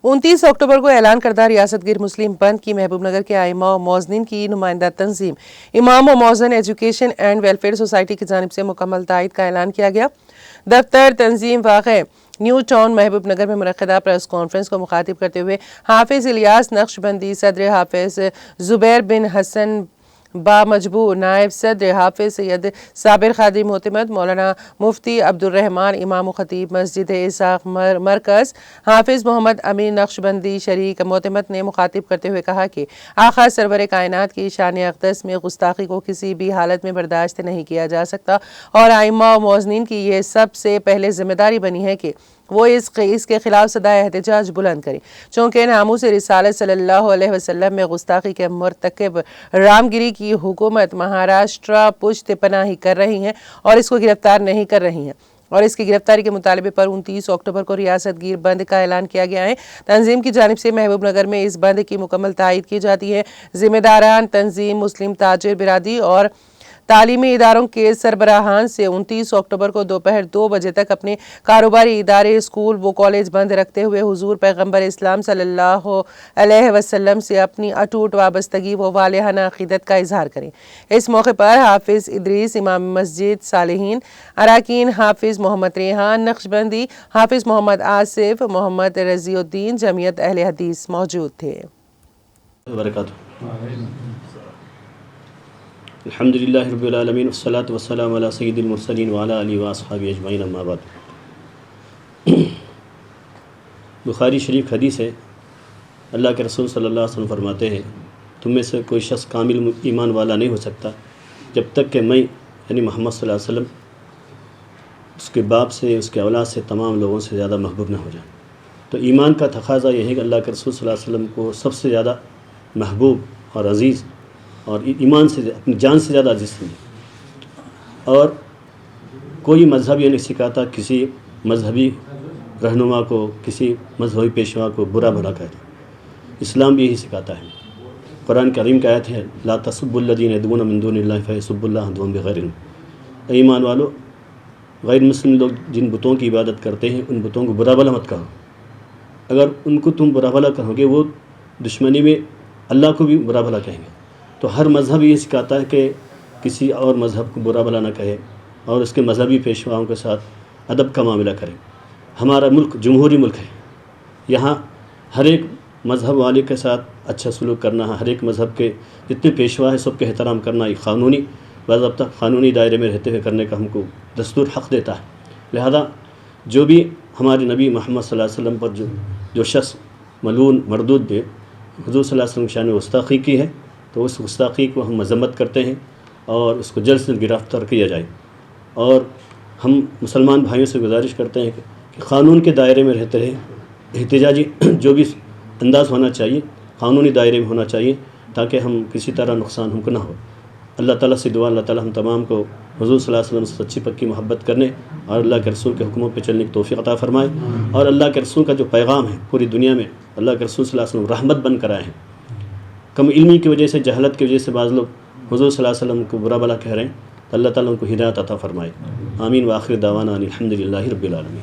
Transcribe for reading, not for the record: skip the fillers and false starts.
29 اکتوبر کو اعلان کردہ ریاست گیر مسلم بند کی محبوب نگر کے ائمہ و موذنین کی نمائندہ تنظیم امام و موذن ایجوکیشن اینڈ ویلفیئر سوسائٹی کی جانب سے مکمل تائید کا اعلان کیا گیا۔ دفتر تنظیم واقع نیو ٹاؤن محبوب نگر میں منعقدہ پریس کانفرنس کو مخاطب کرتے ہوئے حافظ الیاس نقشبندی صدر، حافظ زبیر بن حسن با مجبور نائب صدر، حافظ سید صابر قادری معتمد، مولانا مفتی عبدالرحمن امام و خطیب مسجد اسحاق مرکز، حافظ محمد امین نقشبندی شریک معتمد نے مخاطب کرتے ہوئے کہا کہ آقا سرور کائنات کی شان اقدس میں گستاخی کو کسی بھی حالت میں برداشت نہیں کیا جا سکتا، اور ائمہ و موذنین کی یہ سب سے پہلے ذمہ داری بنی ہے کہ وہ اس کے خلاف صدائے احتجاج بلند کریں، چونکہ ناموس رسالت صلی اللہ علیہ وسلم میں گستاخی کے مرتکب رام گیری کی حکومت مہاراشٹرا پشت پناہی کر رہی ہے اور اس کو گرفتار نہیں کر رہی ہیں، اور اس کی گرفتاری کے مطالبے پر 29 اکتوبر کو ریاست گیر بند کا اعلان کیا گیا ہے۔ تنظیم کی جانب سے محبوب نگر میں اس بند کی مکمل تائید کی جاتی ہے۔ ذمہ داران تنظیم مسلم تاجر برادری اور تعلیمی اداروں کے سربراہان سے 29 اکتوبر کو دوپہر 2 بجے تک اپنے کاروباری ادارے، اسکول و کالج بند رکھتے ہوئے حضور پیغمبر اسلام صلی اللہ علیہ وسلم سے اپنی اٹوٹ وابستگی و والہانہ عقیدت کا اظہار کریں۔ اس موقع پر حافظ ادریس امام مسجد صالحین، اراکین حافظ محمد ریحان نقشبندی، حافظ محمد آصف، محمد رضی الدین جمعیت اہل حدیث موجود تھے۔ الحمدللہ رب العالمین والصلاة والسلام علی سید المرسلین وعلی آلہ واصحابہ اجمعین، اما بعد۔ بخاری شریف حدیث ہے، اللہ کے رسول صلی اللہ علیہ وسلم فرماتے ہیں تم میں سے کوئی شخص کامل ایمان والا نہیں ہو سکتا جب تک کہ میں یعنی محمد صلی اللہ علیہ وسلم اس کے باپ سے، اس کے اولاد سے، تمام لوگوں سے زیادہ محبوب نہ ہو جائے۔ تو ایمان کا تقاضا یہ ہے کہ اللہ کے رسول صلی اللہ علیہ وسلم کو سب سے زیادہ محبوب اور عزیز اور ایمان سے اپنی جان سے زیادہ عزیز سمجھے، اور کوئی مذہب یہ نہیں سکھاتا کسی مذہبی رہنما کو، کسی مذہبی پیشوا کو برا بھلا کہے۔ اسلام بھی یہی سکھاتا ہے۔ قرآن کریم کی آیت ہے لا تسبوا الذین یدعون من دون اللہ فیسبوا اللہ عدوا بغیر علم۔ ایمان والو، غیر مسلم لوگ جن بتوں کی عبادت کرتے ہیں ان بتوں کو برا بھلا مت کہو۔ اگر ان کو تم برا بھلا کہو گے وہ دشمنی میں اللہ کو بھی برا بھلا کہیں گے۔ تو ہر مذہب یہ سکھاتا ہے کہ کسی اور مذہب کو برا بھلا نہ کہے اور اس کے مذہبی پیشواؤں کے ساتھ ادب کا معاملہ کرے۔ ہمارا ملک جمہوری ملک ہے، یہاں ہر ایک مذہب والے کے ساتھ اچھا سلوک کرنا، ہر ایک مذہب کے جتنے پیشوا ہیں سب کے احترام کرنا ایک قانونی باضابطہ قانونی دائرے میں رہتے ہوئے کرنے کا ہم کو دستور حق دیتا ہے۔ لہذا جو بھی ہمارے نبی محمد صلی اللہ علیہ وسلم پر جو شخص ملعون مردود دے، حضور صلی اللہ علیہ وسلم کی شان میں گستاخی کی ہے، تو اس گستاخی کو ہم مذمت کرتے ہیں اور اس کو جلد سے گرفتار کیا جائے۔ اور ہم مسلمان بھائیوں سے گزارش کرتے ہیں کہ قانون کے دائرے میں رہتے رہے، احتجاجی جو بھی انداز ہونا چاہیے قانونی دائرے میں ہونا چاہیے تاکہ ہم کسی طرح نقصان ہم کو نہ ہو۔ اللہ تعالیٰ سے دعا اللہ تعالیٰ ہم تمام کو حضور صلی اللہ علیہ وسلم سے سچی پکی محبت کرنے اور اللہ کے رسول کے حکموں پہ چلنے کی توفیق عطا فرمائے، اور اللہ کے رسول کا جو پیغام ہے پوری دنیا میں اللہ کے رسول صلی اللہ علیہ وسلم رحمت بن کر آئے ہیں۔ کم علمی کی وجہ سے، جہالت کی وجہ سے بعض لوگ حضور صلی اللہ علیہ وسلم کو برا بھلا کہہ رہے ہیں، تو اللہ تعالیٰ ان کو ہدایت عطا فرمائے۔ آمین وآخر دعوانا الحمدللہ رب العالمین۔